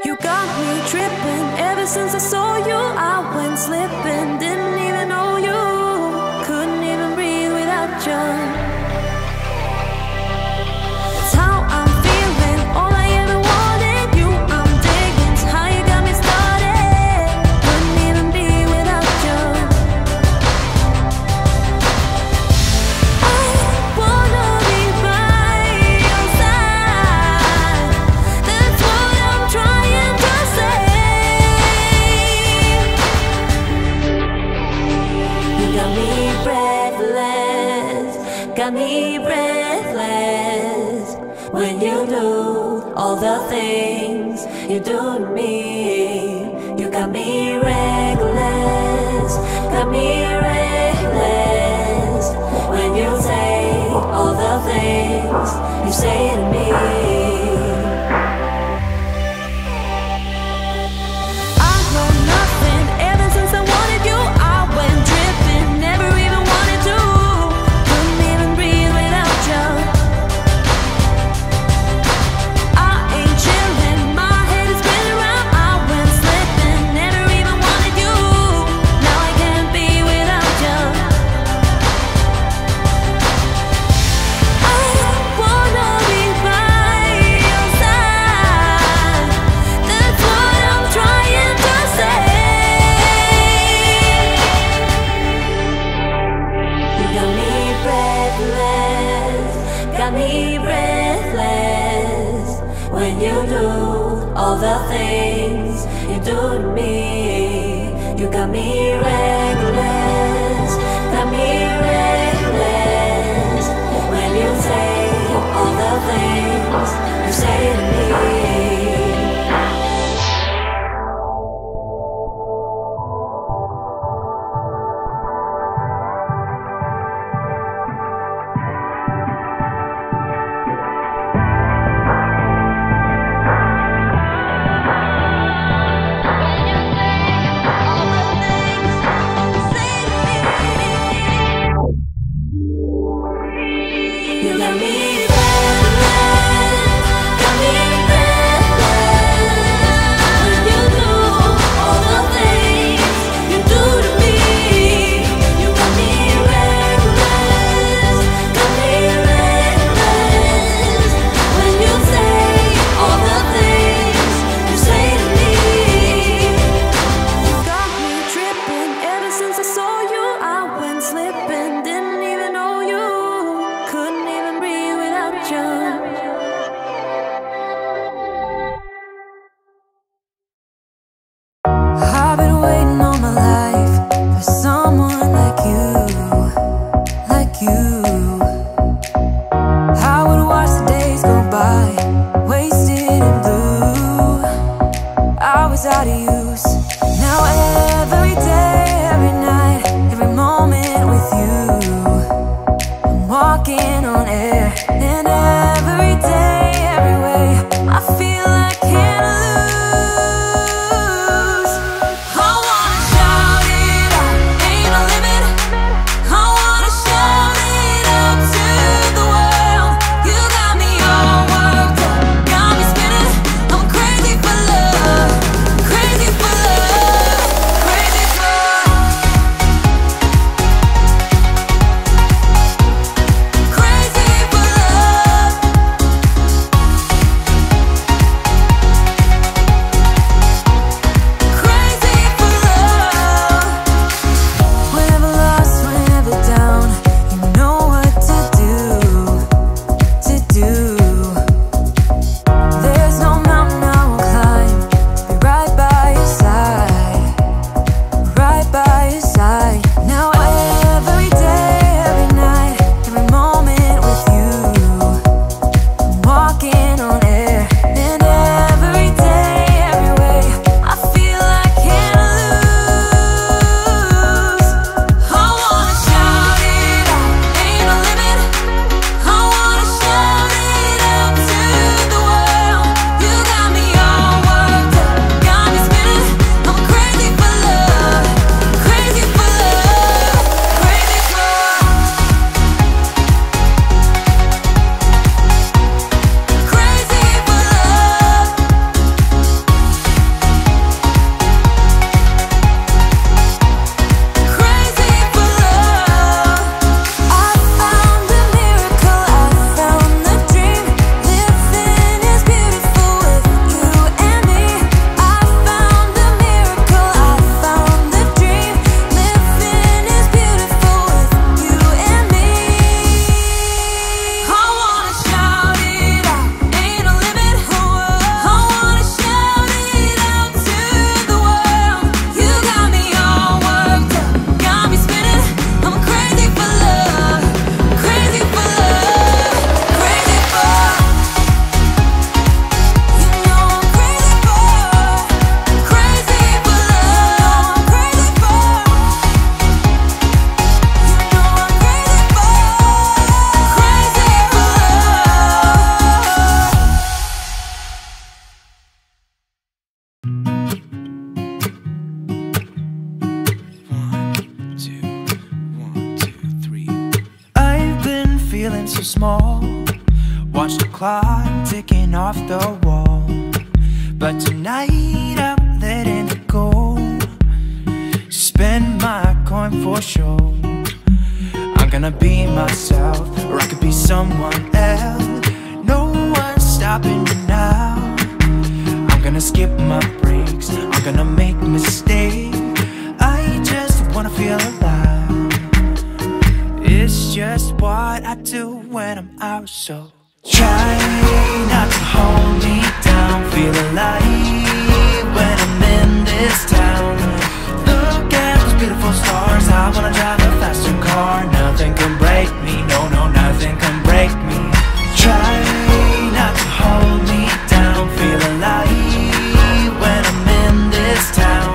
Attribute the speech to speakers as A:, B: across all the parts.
A: You got me tripping. Ever since I saw you, I went slipping. Didn't even know you. Couldn't even breathe without you. It's how I'm feeling. All I ever wanted, you I'm digging. It's how you got me started. Couldn't even be without you. I wanna be by your side. That's what I'm trying to say. You got me breathless, got me breathless. When you do all the things you do to me, you got me reckless, got me reckless. When you say all the things you say to me, I know nothing. Ever since I wanted you, I went dripping. Never even wanted to. Couldn't even breathe without you. I ain't chilling. My head is spinning round. I went slipping. Never even wanted you. Now I can't be without you. I wanna be by your side. That's what I'm trying to say. You got me breathless, got me breathless. When you do all the things you do to me, you got me reckless, got me reckless. When you say all the things you say to me. You got me breathless, got me breathless. When you do all the things you do to me, you got me reckless, got me reckless. When you say all the things you say to me, you got me tripping. Ever since I saw you, I went slipping. Didn't even know you. Couldn't even breathe without you. I've been waiting all my life for someone like you, like you. I would watch the days go by, wasted in blue. I was out of use. Now every day, every night, every moment with you, I'm walking on air. And every day, every way, I feel I can't lose. I wanna shout it out, ain't no limit. I wanna shout it out to the world. You got me all worked up, got me spinning. I'm crazy for love, crazy for love, crazy for crazy for love. feeling so small. Watch the clock ticking off the wall. But tonight I'm letting it go. Spend my coin for sure. I'm gonna be myself, or I could be someone else. No one's stopping me now. I'm gonna skip my breaks, I'm gonna make mistakes. I just wanna feel alive. It's just what I do when I'm out, so try not to hold me down. Feel alive when I'm in this town. Look at those beautiful stars. I wanna drive a faster car. Nothing can break me, no, no, nothing can break me. Try not to hold me down. Feel alive when I'm in this town.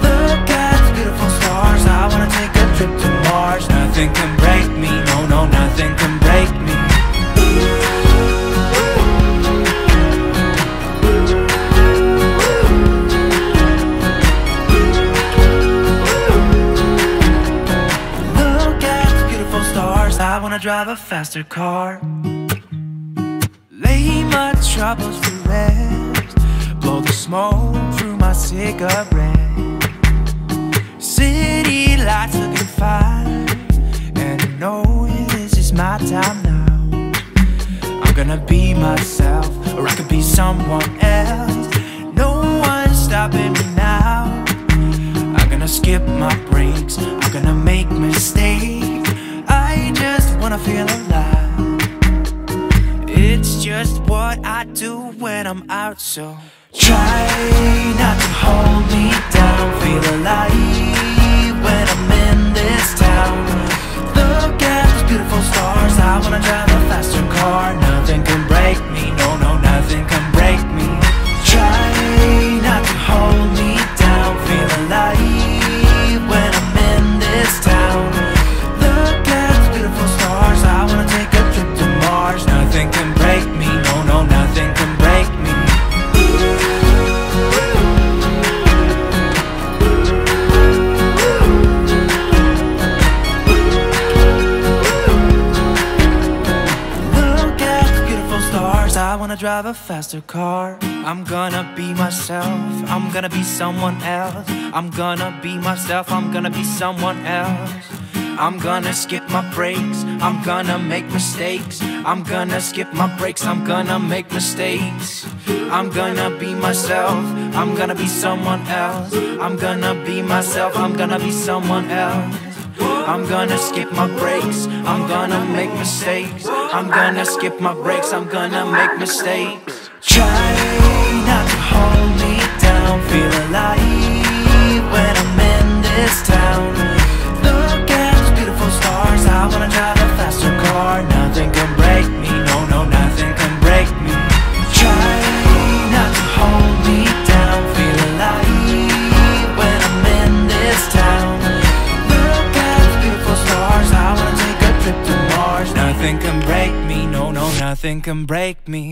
A: Look at those beautiful stars. I wanna take a trip to Mars. Nothing can break me, no, no, nothing can break me. I wanna drive a faster car. Lay my troubles to rest. Blow the smoke through my cigarette. City lights looking fine, and I know this is my time now. I'm gonna be myself, or I could be someone else. No one's stopping me now. I'm gonna skip my breaks, I'm gonna make mistakes. I just wanna feel alive. It's just what I do when I'm out, so try not to hold me down. Feel alive when I'm in this town. Look at those beautiful stars. I wanna drive a faster car. Nothing can break me, no, no, nothing can break me. Try not to hold me down. Feel alive when I'm in this town. I wanna take a trip to Mars. Nothing can break me, no, no, nothing can break me. Look at the beautiful stars. I wanna drive a faster car. I'm gonna be myself, I'm gonna be someone else. I'm gonna be myself, I'm gonna be someone else. I'm gonna skip my breaks, I'm gonna make mistakes. I'm gonna skip my breaks, I'm gonna make mistakes. I'm gonna be myself, I'm gonna be someone else. I'm gonna be myself, I'm gonna be someone else. I'm gonna skip my breaks, I'm gonna make mistakes. I'm gonna skip my breaks, I'm gonna make mistakes. Try not to hold me down. Feel alive when I'm in this town. Look at stars. I wanna drive a faster car. Nothing can break me, no, no, nothing can break me. Try not to hold me down. Feel alive when I'm in this town. Look at those beautiful stars. I wanna take a trip to Mars. Nothing can break me, no, no, nothing can break me.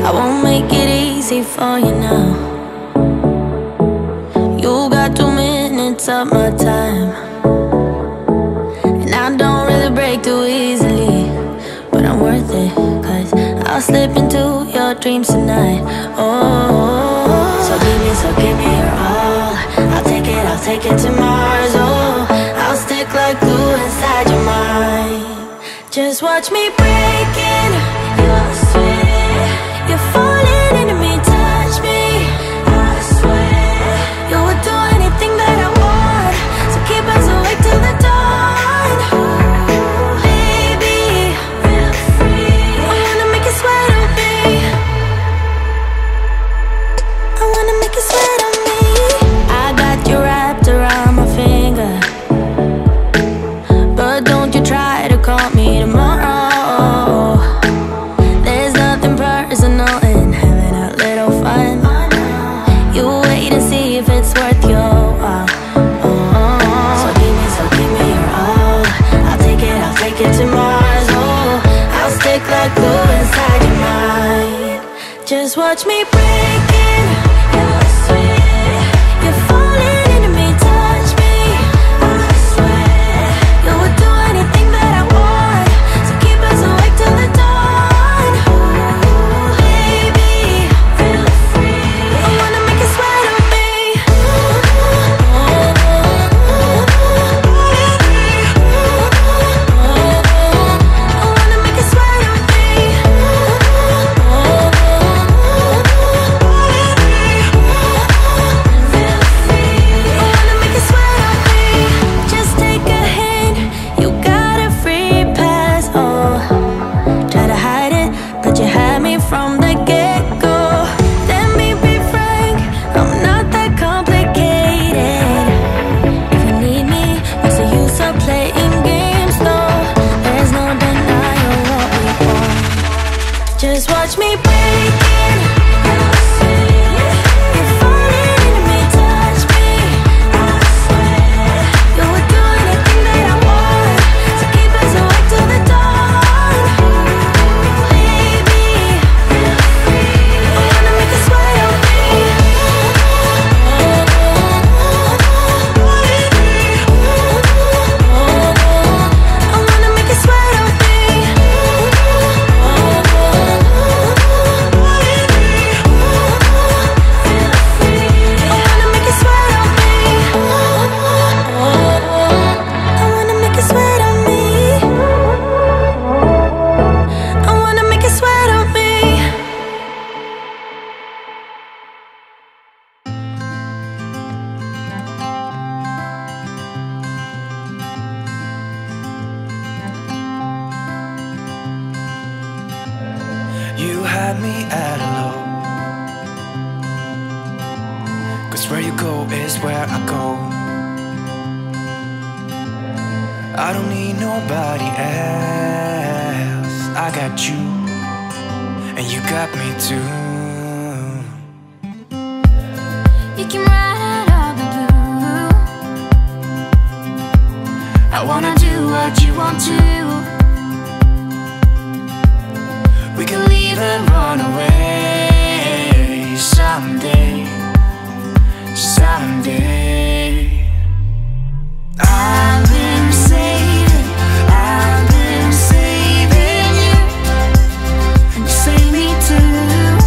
B: I won't make it easy for you now. You got 2 minutes of my time, and I don't really break too easily, but I'm worth it, 'cause I'll slip into your dreams tonight. Oh, so give me your all. I'll take it to Mars. Oh, I'll stick like glue inside your mind. Just watch me breaking your sweat. You're falling into me, touch me. I swear you would do anything that I want, so keep us awake till the dawn. Baby, feel free. I wanna make you sweat on me. I wanna make you sweat on me. I got you wrapped around my finger, but don't you try to call me tomorrow. There's nothing personal in having a little fun. You wait and see if it's worth your while. So give me your all. I'll take it to Mars. Oh, I'll stick like glue inside your mind. Just watch me breaking
C: me at a low, 'cause where you go is where I go. I don't need nobody else. I got you, and you got me too.
B: You can ride out all the blue. I wanna do what you want to.
C: We can leave and run away someday, someday.
B: I've been saving you, and you save me too.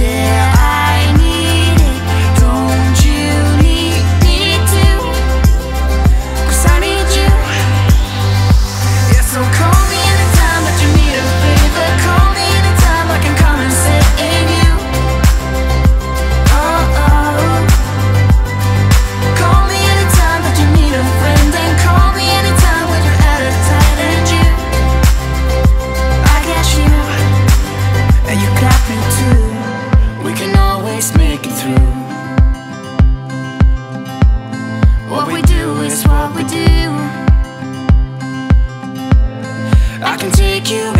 B: Yeah, I need it, don't you need me too? 'Cause I need you.
C: Yeah, so call me
B: Anytime that you need a favor, call me anytime I can come and save you. Oh, oh. Call me anytime that you need a friend, and call me anytime when you're at a tight end. I got you,
C: and you got me too. We can always make it through.
B: what we do is what we do.
C: I can take you